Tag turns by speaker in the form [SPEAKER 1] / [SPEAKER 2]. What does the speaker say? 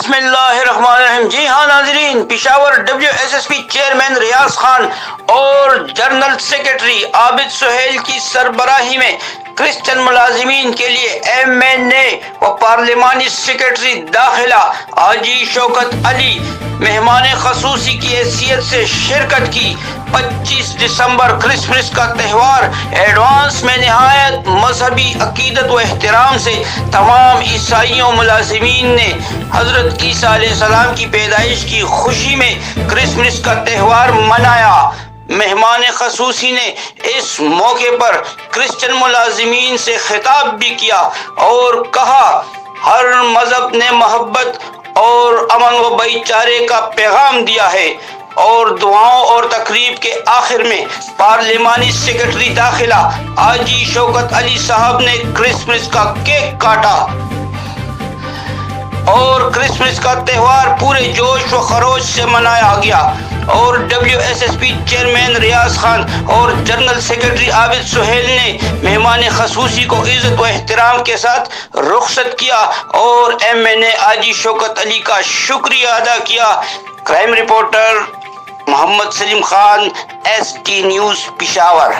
[SPEAKER 1] बिस्मिल्लाहिर्रहमानिर्रहीम। जी हाँ नाजरीन, पिशावर WSSP चेयरमैन रियाज खान और जनरल सेक्रेटरी आबिद सुहेल की सरबराही में क्रिश्चियन मुलाजिमीन के लिए MNA व पार्लिमानी सेक्रेटरी दाखिला हाजी शौकत अली मेहमान खसूसी की हैसियत से शिरकत की। 25 दिसंबर क्रिसमस का त्यौहार एडवांस में नहायत मजहबी अकीदत व एहतराम से तमाम ईसाइयों मुलाजिमीन ने हजरत ईसा अलैहिस्सलाम की पैदाइश की खुशी में क्रिसमस का त्यौहार मनाया। मेहमान खसूसी ने इस मौके पर क्रिश्चियन मुलाजिमीन से खिताब भी किया और कहा, हर मजहब ने मोहब्बत और अमन व भाईचारे का पैगाम दिया है। और दुआओं और तकरीब के आखिर में पार्लिमानी सेक्रेटरी दाखिला हाजी शौकत अली साहब ने क्रिसमस का केक काटा और क्रिसमस का त्यौहार पूरे जोश व खरोश से मनाया गया। और WSSP चेयरमैन रियाज खान और जनरल सेक्रेटरी आबिद सुहेल ने मेहमान खसूसी को इज्जत व एहतराम के साथ रुखसत किया और MNA हाजी शौकत अली का शुक्रिया अदा किया। Crime reporter Mohammad Salim Khan, ST news, Peshawar.